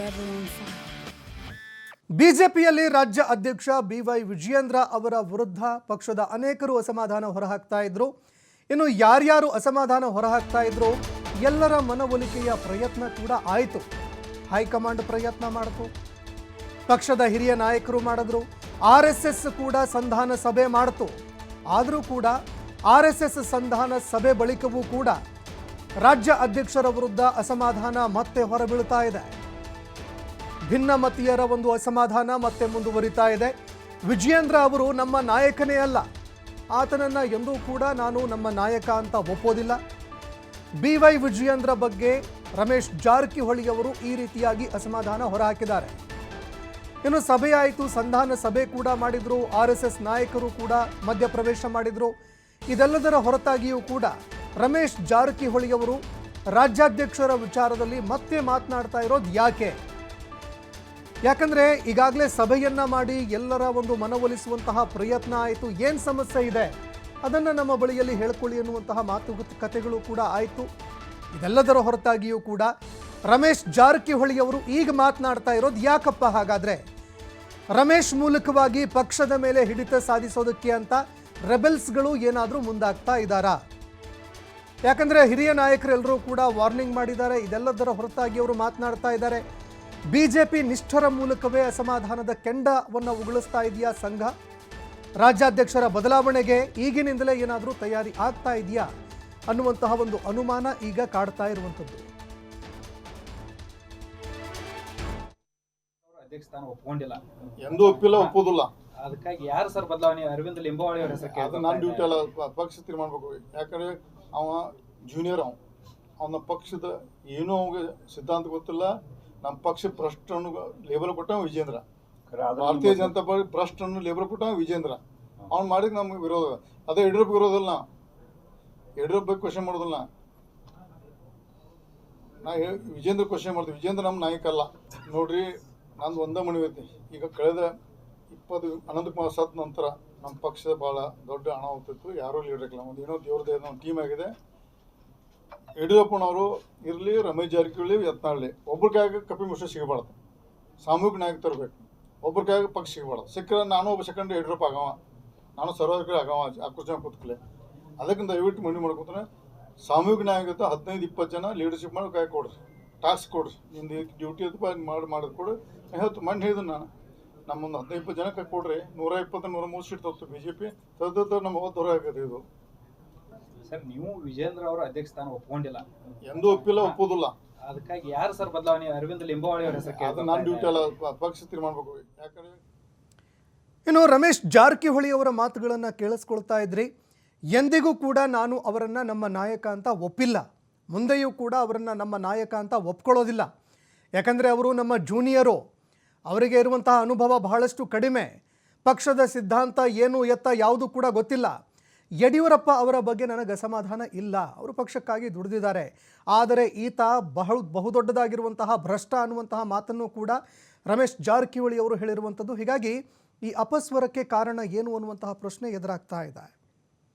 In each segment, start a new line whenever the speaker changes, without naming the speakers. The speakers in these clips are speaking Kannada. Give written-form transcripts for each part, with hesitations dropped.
forever on fire.
ಬಿಜೆಪಿಯಲ್ಲಿ ರಾಜ್ಯ ಅಧ್ಯಕ್ಷ ಬಿವೈ ವಿಜಯೇಂದ್ರ ಅವರ ವಿರುದ್ಧ ಪಕ್ಷದ ಅನೇಕರು ಅಸಮಾಧಾನ ಹೊರಹಾಕ್ತಾ ಇದ್ರು. ಇನ್ನು ಯಾರ್ಯಾರು ಅಸಮಾಧಾನ ಹೊರಹಾಕ್ತಾ ಇದ್ರು ಎಲ್ಲರ ಮನವೊಲಿಕೆಯ ಪ್ರಯತ್ನ ಕೂಡ ಆಯಿತು. ಹೈಕಮಾಂಡ್ ಪ್ರಯತ್ನ ಮಾಡಿತು, ಪಕ್ಷದ ಹಿರಿಯ ನಾಯಕರು ಮಾಡಿದ್ರು, RSS ಕೂಡ ಸಂಧಾನ ಸಭೆ ಮಾಡಿತು. ಆದರೂ ಕೂಡ RSS ಸಂಧಾನ ಸಭೆ ಬಳಿಕವೂ ಕೂಡ ರಾಜ್ಯ ಅಧ್ಯಕ್ಷರ ವಿರುದ್ಧ ಅಸಮಾಧಾನ ಮತ್ತೆ ಹೊರಬೀಳ್ತಾ ಇದೆ. ಭಿನ್ನಮತೀಯರ ಒಂದು ಅಸಮಾಧಾನ ಮತ್ತೆ ಮುಂದುವರಿತಾ ಇದೆ. ವಿಜಯೇಂದ್ರ ಅವರು ನಮ್ಮ ನಾಯಕನೇ ಅಲ್ಲ, ಆತನನ್ನು ಎಂದೂ ಕೂಡ ನಾನು ನಮ್ಮ ನಾಯಕ ಅಂತ ಒಪ್ಪೋದಿಲ್ಲ. ಬಿವೈ ವಿಜಯೇಂದ್ರ ಬಗ್ಗೆ ರಮೇಶ್ ಜಾರಕಿಹೊಳಿ ಅವರು ಈ ರೀತಿಯಾಗಿ ಅಸಮಾಧಾನ ಹೊರಹಾಕಿದ್ದಾರೆ. ಇನ್ನು ಸಭೆಯಾಯಿತು, ಸಂಧಾನ ಸಭೆ ಕೂಡ ಮಾಡಿದ್ರು, RSS ನಾಯಕರು ಕೂಡ ಮಧ್ಯಪ್ರವೇಶ ಮಾಡಿದ್ರು. ಇದೆಲ್ಲದರ ಹೊರತಾಗಿಯೂ ಕೂಡ ರಮೇಶ್ ಜಾರಕಿಹೊಳಿ ಅವರು ರಾಜ್ಯಾಧ್ಯಕ್ಷರ ವಿಚಾರದಲ್ಲಿ ಮತ್ತೆ ಮಾತನಾಡ್ತಾ ಇರೋದು ಯಾಕೆ? ಯಾಕಂದ್ರೆ ಈಗಾಗಲೇ ಸಭೆಯನ್ನ ಮಾಡಿ ಎಲ್ಲರ ಒಂದು ಮನವೊಲಿಸುವಂತಹ ಪ್ರಯತ್ನ ಆಯಿತು. ಏನು ಸಮಸ್ಯೆ ಇದೆ ಅದನ್ನು ನಮ್ಮ ಬಳಿಯಲ್ಲಿ ಹೇಳ್ಕೊಳ್ಳಿ ಎನ್ನುವಂತಹ ಮಾತುಕತೆಗಳು ಕೂಡ ಆಯಿತು. ಇದೆಲ್ಲದರ ಹೊರತಾಗಿಯೂ ಕೂಡ ರಮೇಶ್ ಜಾರಕಿಹೊಳಿ ಅವರು ಈಗ ಮಾತನಾಡ್ತಾ ಇರೋದು ಯಾಕಪ್ಪ? ಹಾಗಾದ್ರೆ ರಮೇಶ್ ಮೂಲಕವಾಗಿ ಪಕ್ಷದ ಮೇಲೆ ಹಿಡಿತ ಸಾಧಿಸೋದಕ್ಕೆ ಅಂತ ರೆಬೆಲ್ಸ್ಗಳು ಏನಾದರೂ ಮುಂದಾಗ್ತಾ ಇದ್ದಾರಾ? ಯಾಕಂದ್ರೆ ಹಿರಿಯ ನಾಯಕರೆಲ್ಲರೂ ಕೂಡ ವಾರ್ನಿಂಗ್ ಮಾಡಿದ್ದಾರೆ. ಇದೆಲ್ಲದರ ಹೊರತಾಗಿ ಅವರು ಮಾತನಾಡ್ತಾ ಇದ್ದಾರೆ. ಬಿಜೆಪಿ ನಿಷ್ಠರ ಮೂಲಕವೇ ಅಸಮಾಧಾನದ ಕೆಂಡವನ್ನು ಉಗುಳಿಸ್ತಾ ಇದೆಯಾ ಸಂಘ? ರಾಜ್ಯಾಧ್ಯಕ್ಷರ ಬದಲಾವಣೆಗೆ ಈಗಿನಿಂದಲೇ ಏನಾದರೂ ತಯಾರಿ ಆಗ್ತಾ ಇದೆಯಾ ಅನ್ನುವಂತಹ ಒಂದು ಅನುಮಾನ ಈಗ ಕಾಡ್ತಾ ಇರುವಂಥದ್ದು.
ಅಧ್ಯಕ್ಷ ಸ್ಥಾನ ಒಪ್ಕೊಂಡಿಲ್ಲ,
ಎಂದೂ ಒಪ್ಪಿಲ್ಲ, ಒಪ್ಪೋದಿಲ್ಲ.
ಅದಕ್ಕಾಗಿ ಯಾರು ಸರ್ ಬದಲಾವಣೆ? ಅರವಿಂದ್ ಲಿಂಬಾವಳಿ ಅವರ ಹೆಸರು
ಅದು ನನ್ನ ಡ್ಯೂಟಿ ಅಲ್ಲ, ಪಕ್ಷ ತೀರ್ಮಾನ ಮಾಡಬೇಕು. ಯಾಕಂದ್ರೆ ಅವ ಜೂನಿಯರ್, ಅವನ ಪಕ್ಷದ ಏನೂ ಅವಂಗೆ ಸಿದ್ಧಾಂತ ಗೊತ್ತಿಲ್ಲ. ನಮ್ಮ ಪಕ್ಷ ಭ್ರಷ್ಟನ್ನು ಲೇಬಲ್ ಕೊಟ್ಟ ವಿಜೇಂದ್ರ, ಭಾರತೀಯ ಜನತಾ ಪಾರ್ಟಿ ಭ್ರಷ್ಟನ್ನು ಲೇಬಲ್ ಕೊಟ್ಟ ವಿಜೇಂದ್ರ. ಅವ್ನು ಮಾಡಿದ್ ನಮ್ಗೆ ವಿರೋಧ. ಅದೇ ಯಡಿಯೂರಪ್ಪ ವಿರೋಧಲ್ಲ, ಯಡಿಯೂರಪ್ಪ ಬಗ್ಗೆ ಕ್ವಶನ್ ಮಾಡೋದಿಲ್ಲ. ನಾ ವಿಜೇಂದ್ರ ಕ್ವಶನ್ ಮಾಡ್ತೀವಿ. ವಿಜೇಂದ್ರ ನಮ್ಮ ನಾಯಕ ಅಲ್ಲ. ನೋಡ್ರಿ, ನಂದು ಒಂದೇ ಮನವಿ ಐತಿ. ಈಗ ಕಳೆದ ಅನಂತಕುಮಾರ್ ಸತ್ ನಂತರ ನಮ್ಮ ಪಕ್ಷದ ಭಾಳ ದೊಡ್ಡ ಹಣ ಹೋಗ್ತಿತ್ತು. ಯಾರೂ ಲೀಡರ್ ಇಲ್ಲ. ಒಂದು ಏನೋ ದೇವ್ರದೇ ಒಂದು ಟೀಮ್ ಆಗಿದೆ. ಯಡಿಯೂರಪ್ಪನವರು ಇರಲಿ, ರಮೇಶ್ ಜಾರಕಿಹೊಳಿ, ಯತ್ನಾಳ್ಳಿ, ಒಬ್ಬರ ಕೈಯಾಗ ಕಪಿ ಮಿಶ್ರ ಸಿಗಬಾರ್ದು. ಸಾಮೂಹಿಕ ನಾಯಕ ತರಬೇಕು. ಒಬ್ಬರ ಕೈಯಾಗ ಪಕ್ಷ ಸಿಗಬಾರ್ದು. ಸಿಕ್ಕರೆ ನಾನು ಒಬ್ಬ ಸೆಕೆಂಡ್ ಯಡಿಯೂರಪ್ಪ ಆಗವ, ನಾನು ಸರ್ವಾಧಿಕಾರಿ ಆಗವ, ಆಕೃಷ್ಣ ಕೂತ್ಕಲೆ. ಅದಕ್ಕಿಂತ ದಯವಿಟ್ಟು ಮನವಿ ಮಾಡ್ಕೊತಾನೆ, ಸಾಮೂಹಿಕ ನಾಯಕತ್ವ 15-20 ಜನ ಲೀಡರ್ಶಿಪ್ ಮಾಡಿ ಕೈ ಕೊಡ್ರಿ, ಟಾಸ್ಕ್ ಕೊಡ್ರಿ. ನಿಮ್ದು ಡ್ಯೂಟಿ ಅದು ಮಾಡೋದು ಕೊಡು. ಇವತ್ತು ಮಣ್ಣು ಹೇಳಿದ್ರು ನಾನು, ನಮ್ಮೊಂದು 15-20 ಜನ ಕೈ ಕೊಡ್ರಿ. 120-130 ಸೀಟ್ ತರ್ತು BJP ತದ ನಮ್ಮ ಹೊರ ಆಗತ್ತೆ. ಇದು
ಸರ್, ನೀವು ವಿಜೇಂದ್ರ ಅವರ ಅಧ್ಯಕ್ಷ ಸ್ಥಾನ ಒಪ್ಕೊಂಡಿಲ್ಲ,
ಎಂದೂ ಒಪ್ಪಿಲ್ಲ, ಒಪ್ಪೋದಿಲ್ಲ.
ಅದಕ್ಕಾಗಿ ಯಾರು ಸರ್ ಬದಲಾವಣೆ? ಅರವಿಂದ್ ಲಿಂಬಾವಳಿ ಅವರ ಹೆಸರು
ಅದು ನನ್ನ ಡ್ಯೂಟಿ ಅಲ್ಲ, ಪಕ್ಷ ತೀರ್ಮಾನ ಮಾಡಬೇಕು. ಯಾಕಂದ್ರೆ
ಇನ್ನು ರಮೇಶ್ ಜಾರಕಿಹೊಳಿ ಅವರ ಮಾತುಗಳನ್ನು ಕೇಳಿಸ್ಕೊಳ್ತಾ ಇದ್ರಿ. ಎಂದಿಗೂ ಕೂಡ ನಾನು ಅವರನ್ನು ನಮ್ಮ ನಾಯಕ ಅಂತ ಒಪ್ಪಿಲ್ಲ, ಮುಂದೆಯೂ ಕೂಡ ಅವರನ್ನು ನಮ್ಮ ನಾಯಕ ಅಂತ ಒಪ್ಕೊಳ್ಳೋದಿಲ್ಲ. ಯಾಕಂದರೆ ಅವರು ನಮ್ಮ ಜೂನಿಯರು, ಅವರಿಗೆ ಇರುವಂತಹ ಅನುಭವ ಬಹಳಷ್ಟು ಕಡಿಮೆ. ಪಕ್ಷದ ಸಿದ್ಧಾಂತ ಏನು ಎತ್ತ ಯಾವುದು ಕೂಡ ಗೊತ್ತಿಲ್ಲ. ಯಡಿಯೂರಪ್ಪ ಅವರ ಬಗ್ಗೆ ನನಗೆ ಅಸಮಾಧಾನ ಇಲ್ಲ, ಅವರು ಪಕ್ಷಕ್ಕಾಗಿ ದುಡಿದಿದ್ದಾರೆ. ಆದರೆ ಈತ ಬಹುದೊಡ್ಡದಾಗಿರುವಂತಹ ಭ್ರಷ್ಟ ಅನ್ನುವಂತಹ ಮಾತನ್ನು ಕೂಡ ರಮೇಶ್ ಜಾರಕಿಹೊಳಿ ಅವರು ಹೇಳಿರುವಂಥದ್ದು. ಹೀಗಾಗಿ ಈ ಅಪಸ್ವರಕ್ಕೆ ಕಾರಣ ಏನು ಅನ್ನುವಂತಹ ಪ್ರಶ್ನೆ ಎದುರಾಗ್ತಾ ಇದೆ.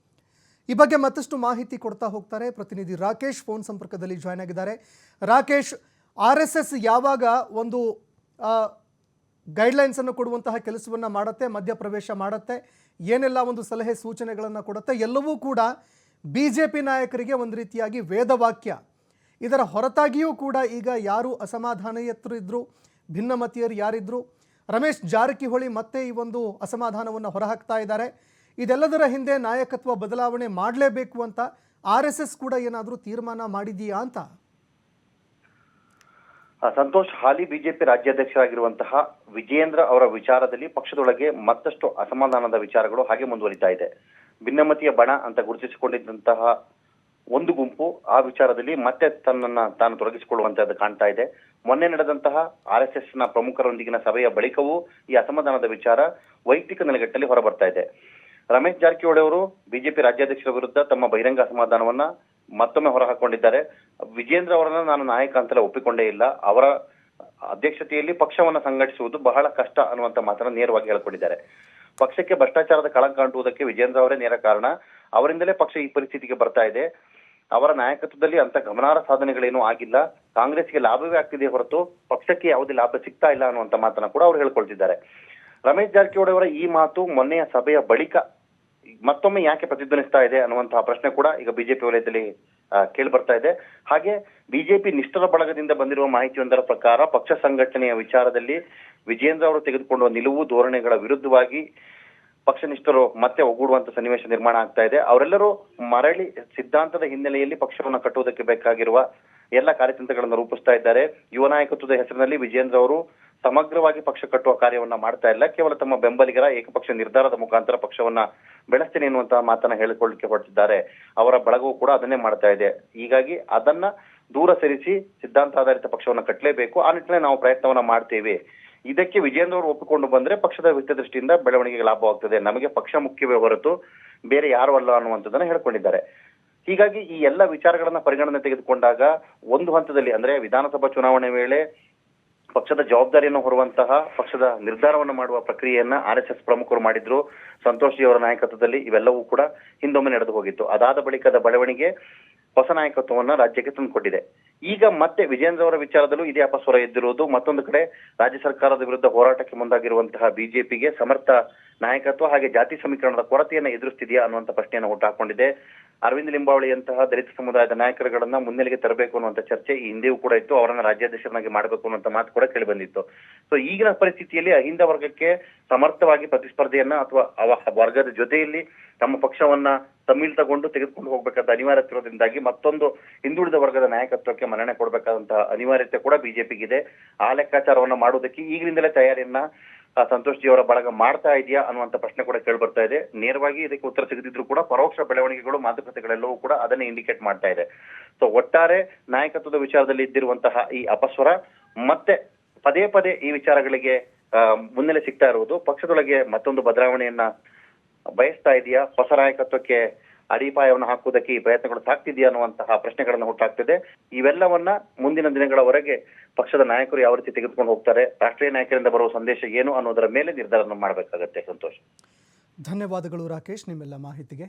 ಈ ಬಗ್ಗೆ ಮತ್ತಷ್ಟು ಮಾಹಿತಿ ಕೊಡ್ತಾ ಹೋಗ್ತಾರೆ ಪ್ರತಿನಿಧಿ ರಾಕೇಶ್. ಫೋನ್ ಸಂಪರ್ಕದಲ್ಲಿ ಜಾಯ್ನ್ ಆಗಿದ್ದಾರೆ. ರಾಕೇಶ್, RSS ಯಾವಾಗ ಒಂದು ಗೈಡ್ಲೈನ್ಸನ್ನು ಕೊಡುವಂತಹ ಕೆಲಸವನ್ನು ಮಾಡುತ್ತೆ, ಮಧ್ಯಪ್ರವೇಶ ಮಾಡುತ್ತೆ, ಏನೆಲ್ಲ ಒಂದು ಸಲಹೆ ಸೂಚನೆಗಳನ್ನು ಕೊಡುತ್ತೆ, ಎಲ್ಲವೂ ಕೂಡ BJP ನಾಯಕರಿಗೆ ಒಂದು ರೀತಿಯಾಗಿ ವೇದವಾಕ್ಯ. ಇದರ ಹೊರತಾಗಿಯೂ ಕೂಡ ಈಗ ಯಾರು ಅಸಮಾಧಾನಯತರಿದ್ದರು, ಭಿನ್ನಮತೀಯರು ಯಾರಿದ್ರು, ರಮೇಶ್ ಜಾರಕಿಹೊಳಿ ಮತ್ತೆ ಈ ಒಂದು ಅಸಮಾಧಾನವನ್ನು ಹೊರಹಾಕ್ತಾ ಇದ್ದಾರೆ. ಇದೆಲ್ಲದರ ಹಿಂದೆ ನಾಯಕತ್ವ ಬದಲಾವಣೆ ಮಾಡಲೇಬೇಕು ಅಂತ RSS ಕೂಡ ಏನಾದರೂ ತೀರ್ಮಾನ ಮಾಡಿದೆಯಾ ಅಂತ?
ಸಂತೋಷ್, ಹಾಲಿ ಬಿಜೆಪಿ ರಾಜ್ಯಾಧ್ಯಕ್ಷರಾಗಿರುವಂತಹ ವಿಜಯೇಂದ್ರ ಅವರ ವಿಚಾರದಲ್ಲಿ ಪಕ್ಷದೊಳಗೆ ಮತ್ತಷ್ಟು ಅಸಮಾಧಾನದ ವಿಚಾರಗಳು ಹಾಗೆ ಮುಂದುವರಿತಾ ಇದೆ. ಭಿನ್ನಮತೀಯ ಬಣ ಅಂತ ಗುರುತಿಸಿಕೊಂಡಿದ್ದಂತಹ ಒಂದು ಗುಂಪು ಆ ವಿಚಾರದಲ್ಲಿ ಮತ್ತೆ ತಾನು ತೊಡಗಿಸಿಕೊಳ್ಳುವಂತದ್ದು ಕಾಣ್ತಾ ಇದೆ. ಮೊನ್ನೆ ನಡೆದಂತಹ RSS ನ ಪ್ರಮುಖರೊಂದಿಗಿನ ಸಭೆಯ ಬಳಿಕವೂ ಈ ಅಸಮಾಧಾನದ ವಿಚಾರ ವೈಯಕ್ತಿಕ ನೆಲೆಗಟ್ಟಲ್ಲಿ ಹೊರಬರ್ತಾ ಇದೆ. ರಮೇಶ್ ಜಾರಕಿಹೊಳಿ ಅವರು ಬಿಜೆಪಿ ರಾಜ್ಯಾಧ್ಯಕ್ಷರ ವಿರುದ್ಧ ತಮ್ಮ ಬಹಿರಂಗ ಅಸಮಾಧಾನವನ್ನ ಮತ್ತೊಮ್ಮೆ ಹೊರಹಾಕೊಂಡಿದ್ದಾರೆ. ವಿಜೇಂದ್ರ ಅವರನ್ನ ನಾನು ನಾಯಕ ಅಂತಲೇ ಒಪ್ಪಿಕೊಂಡೇ ಇಲ್ಲ, ಅವರ ಅಧ್ಯಕ್ಷತೆಯಲ್ಲಿ ಪಕ್ಷವನ್ನ ಸಂಘಟಿಸುವುದು ಬಹಳ ಕಷ್ಟ ಅನ್ನುವಂತ ಮಾತನ್ನ ನೇರವಾಗಿ ಹೇಳಿಕೊಂಡಿದ್ದಾರೆ. ಪಕ್ಷಕ್ಕೆ ಭ್ರಷ್ಟಾಚಾರದ ಕಳಂಕ ಅಂಟುವುದಕ್ಕೆ ವಿಜೇಂದ್ರ ಅವರೇ ನೇರ ಕಾರಣ. ಅವರಿಂದಲೇ ಪಕ್ಷ ಈ ಪರಿಸ್ಥಿತಿಗೆ ಬರ್ತಾ ಇದೆ. ಅವರ ನಾಯಕತ್ವದಲ್ಲಿ ಅಂತ ಗಮನಾರ್ಹ ಸಾಧನೆಗಳೇನೂ ಆಗಿಲ್ಲ, ಕಾಂಗ್ರೆಸ್ಗೆ ಲಾಭವೇ ಆಗ್ತಿದೆ ಹೊರತು ಪಕ್ಷಕ್ಕೆ ಯಾವುದೇ ಲಾಭ ಸಿಗ್ತಾ ಇಲ್ಲ ಅನ್ನುವಂತ ಮಾತನ್ನ ಕೂಡ ಅವರು ಹೇಳ್ಕೊಳ್ತಿದ್ದಾರೆ. ರಮೇಶ್ ಜಾರಕಿಹೊಳಿ ಅವರ ಈ ಮಾತು ಮೊನ್ನೆಯ ಸಭೆಯ ಬಳಿಕ ಮತ್ತೊಮ್ಮೆ ಯಾಕೆ ಪ್ರತಿಧ್ವನಿಸ್ತಾ ಇದೆ ಅನ್ನುವಂತಹ ಪ್ರಶ್ನೆ ಕೂಡ ಈಗ ಬಿಜೆಪಿ ವಲಯದಲ್ಲಿ ಕೇಳಿ ಬರ್ತಾ ಇದೆ. ಹಾಗೆ ಬಿಜೆಪಿ ನಿಷ್ಠರ ಬಳಗದಿಂದ ಬಂದಿರುವ ಮಾಹಿತಿಯೊಂದರ ಪ್ರಕಾರ ಪಕ್ಷ ಸಂಘಟನೆಯ ವಿಚಾರದಲ್ಲಿ ವಿಜೇಂದ್ರ ಅವರು ತೆಗೆದುಕೊಂಡ ನಿಲುವು ಧೋರಣೆಗಳ ವಿರುದ್ಧವಾಗಿ ಪಕ್ಷ ನಿಷ್ಠರು ಮತ್ತೆ ಒಗ್ಗೂಡುವಂತ ಸನ್ನಿವೇಶ ನಿರ್ಮಾಣ ಆಗ್ತಾ ಇದೆ. ಅವರೆಲ್ಲರೂ ಮರಳಿ ಸಿದ್ಧಾಂತದ ಹಿನ್ನೆಲೆಯಲ್ಲಿ ಪಕ್ಷವನ್ನು ಕಟ್ಟುವುದಕ್ಕೆ ಬೇಕಾಗಿರುವ ಎಲ್ಲ ಕಾರ್ಯತಂತ್ರಗಳನ್ನು ರೂಪಿಸ್ತಾ ಇದ್ದಾರೆ. ಯುವ ನಾಯಕತ್ವದ ಹೆಸರಿನಲ್ಲಿ ವಿಜೇಂದ್ರ ಅವರು ಸಮಗ್ರವಾಗಿ ಪಕ್ಷ ಕಟ್ಟುವ ಕಾರ್ಯವನ್ನ ಮಾಡ್ತಾ ಇಲ್ಲ, ಕೇವಲ ತಮ್ಮ ಬೆಂಬಲಿಗರ ಏಕಪಕ್ಷ ನಿರ್ಧಾರದ ಮುಖಾಂತರ ಪಕ್ಷವನ್ನ ಬೆಳೆಸ್ತೇನೆ ಎನ್ನುವಂತಹ ಮಾತನ್ನ ಹೇಳಿಕೊಳ್ಳಲಿಕ್ಕೆ ಹೊರಟಿದ್ದಾರೆ. ಅವರ ಬಳಗವು ಕೂಡ ಅದನ್ನೇ ಮಾಡ್ತಾ ಇದೆ. ಹೀಗಾಗಿ ಅದನ್ನ ದೂರ ಸರಿಸಿ ಸಿದ್ಧಾಂತಾಧಾರಿತ ಪಕ್ಷವನ್ನ ಕಟ್ಟಲೇಬೇಕು, ಆ ನಿಟ್ಟಿನಲ್ಲಿ ನಾವು ಪ್ರಯತ್ನವನ್ನ ಮಾಡ್ತೇವೆ. ಇದಕ್ಕೆ ವಿಜೇಂದ್ರ ಅವರು ಒಪ್ಪಿಕೊಂಡು ಬಂದ್ರೆ ಪಕ್ಷದ ಹಿತದೃಷ್ಟಿಯಿಂದ ಬೆಳವಣಿಗೆಗೆ ಲಾಭವಾಗ್ತದೆ, ನಮಗೆ ಪಕ್ಷ ಮುಖ್ಯವೇ ಹೊರತು ಬೇರೆ ಯಾರು ಅಲ್ಲ ಅನ್ನುವಂಥದ್ದನ್ನ ಹೇಳ್ಕೊಂಡಿದ್ದಾರೆ. ಹೀಗಾಗಿ ಈ ಎಲ್ಲ ವಿಚಾರಗಳನ್ನ ಪರಿಗಣನೆ ತೆಗೆದುಕೊಂಡಾಗ ಒಂದು ಹಂತದಲ್ಲಿ ಅಂದ್ರೆ ವಿಧಾನಸಭಾ ಚುನಾವಣೆ ವೇಳೆ ಪಕ್ಷದ ಜವಾಬ್ದಾರಿಯನ್ನು ಹೊರುವಂತಹ ಪಕ್ಷದ ನಿರ್ಧಾರವನ್ನು ಮಾಡುವ ಪ್ರಕ್ರಿಯೆಯನ್ನ RSS ಪ್ರಮುಖರು ಮಾಡಿದ್ರು. ಸಂತೋಷ್ ಜಿ ಅವರ ನಾಯಕತ್ವದಲ್ಲಿ ಇವೆಲ್ಲವೂ ಕೂಡ ಹಿಂದೊಮ್ಮೆ ನಡೆದು ಹೋಗಿತ್ತು. ಅದಾದ ಬಳಿಕದ ಬೆಳವಣಿಗೆ ಹೊಸ ನಾಯಕತ್ವವನ್ನ ರಾಜ್ಯಕ್ಕೆ ತಂದುಕೊಟ್ಟಿದೆ. ಈಗ ಮತ್ತೆ ವಿಜೇಂದ್ರ ಅವರ ವಿಚಾರದಲ್ಲೂ ಇದೇ ಅಪಸ್ವರ ಎದ್ದಿರುವುದು. ಮತ್ತೊಂದು ಕಡೆ ರಾಜ್ಯ ಸರ್ಕಾರದ ವಿರುದ್ಧ ಹೋರಾಟಕ್ಕೆ ಮುಂದಾಗಿರುವಂತಹ ಬಿಜೆಪಿಗೆ ಸಮರ್ಥ ನಾಯಕತ್ವ ಹಾಗೆ ಜಾತಿ ಸಮೀಕರಣದ ಕೊರತೆಯನ್ನ ಎದುರಿಸ್ತಿದೆಯಾ ಅನ್ನುವಂಥ ಪ್ರಶ್ನೆಯನ್ನು ಹುಟ್ಟುಹಾಕೊಂಡಿದೆ. ಅರವಿಂದ್ ಲಿಂಬಾವಳಿಯಂತಹ ದಲಿತ ಸಮುದಾಯದ ನಾಯಕರುಗಳನ್ನ ಮುನ್ನೆಲೆಗೆ ತರಬೇಕು ಅನ್ನುವಂಥ ಚರ್ಚೆ ಈ ಹಿಂದೆಯೂ ಕೂಡ ಇತ್ತು. ಅವರನ್ನ ರಾಜ್ಯಾಧ್ಯಕ್ಷರನ್ನಾಗಿ ಮಾಡಬೇಕು ಅನ್ನುವಂಥ ಮಾತು ಕೂಡ ಕೇಳಿ ಬಂದಿತ್ತು. ಸೊ ಈಗಿನ ಪರಿಸ್ಥಿತಿಯಲ್ಲಿ ಅಹಿಂದ ವರ್ಗಕ್ಕೆ ಸಮರ್ಥವಾಗಿ ಪ್ರತಿಸ್ಪರ್ಧೆಯನ್ನ ಅಥವಾ ವರ್ಗದ ಜೊತೆಯಲ್ಲಿ ತಮ್ಮ ಪಕ್ಷವನ್ನ ಸಮ್ಮಿಳಿತಗೊಂಡು ತೆಗೆದುಕೊಂಡು ಹೋಗ್ಬೇಕಾದ ಅನಿವಾರ್ಯತೆ ಇರೋದ್ರಿಂದಾಗಿ ಮತ್ತೊಂದು ಹಿಂದುಳಿದ ವರ್ಗದ ನಾಯಕತ್ವಕ್ಕೆ ಮನ್ನಣೆ ಕೊಡಬೇಕಾದಂತಹ ಅನಿವಾರ್ಯತೆ ಕೂಡ ಬಿಜೆಪಿಗಿದೆ. ಆ ಲೆಕ್ಕಾಚಾರವನ್ನ ಮಾಡುವುದಕ್ಕೆ ಈಗಿನಿಂದಲೇ ತಯಾರಿಯನ್ನ ಸಂತೋಷ್ ಜಿ ಅವರ ಬಳಗ ಮಾಡ್ತಾ ಇದೆಯಾ ಅನ್ನುವಂತ ಪ್ರಶ್ನೆ ಕೂಡ ಕೇಳಿ ಬರ್ತಾ ಇದೆ. ನೇರವಾಗಿ ಇದಕ್ಕೆ ಉತ್ತರ ಸಿಗದಿದ್ರು ಕೂಡ ಪರೋಕ್ಷ ಬೆಳವಣಿಗೆಗಳು ಮಾತುಕತೆಗಳೆಲ್ಲವೂ ಕೂಡ ಅದನ್ನೇ ಇಂಡಿಕೇಟ್ ಮಾಡ್ತಾ ಇದೆ. ಸೊ ಒಟ್ಟಾರೆ ನಾಯಕತ್ವದ ವಿಚಾರದಲ್ಲಿ ಇದ್ದಿರುವಂತಹ ಈ ಅಪಸ್ವರ ಮತ್ತೆ ಪದೇ ಪದೇ ಈ ವಿಚಾರಗಳಿಗೆ ಮುನ್ನೆಲೆ ಸಿಗ್ತಾ ಇರುವುದು ಪಕ್ಷದೊಳಗೆ ಮತ್ತೊಂದು ಬದಲಾವಣೆಯನ್ನ ಬಯಸ್ತಾ ಇದೆಯಾ, ಹೊಸ ನಾಯಕತ್ವಕ್ಕೆ ಅಡಿಪಾಯವನ್ನು ಹಾಕುವುದಕ್ಕೆ ಈ ಪ್ರಯತ್ನಗಳು ಸಾಕ್ತಿದೆಯಾ ಅನ್ನುವಂತಹ ಪ್ರಶ್ನೆಗಳನ್ನು ಹುಟ್ಟಾಗ್ತಿದೆ. ಇವೆಲ್ಲವನ್ನ ಮುಂದಿನ ದಿನಗಳವರೆಗೆ ಪಕ್ಷದ ನಾಯಕರು ಯಾವ ರೀತಿ ತೆಗೆದುಕೊಂಡು ಹೋಗ್ತಾರೆ, ರಾಷ್ಟ್ರೀಯ ನಾಯಕರಿಂದ ಬರುವ ಸಂದೇಶ ಏನು ಅನ್ನೋದರ ಮೇಲೆ ನಿರ್ಧಾರ ಮಾಡಬೇಕಾಗತ್ತೆ. ಸಂತೋಷ್,
ಧನ್ಯವಾದಗಳು ರಾಕೇಶ್ ನಿಮ್ಮೆಲ್ಲ ಮಾಹಿತಿಗೆ.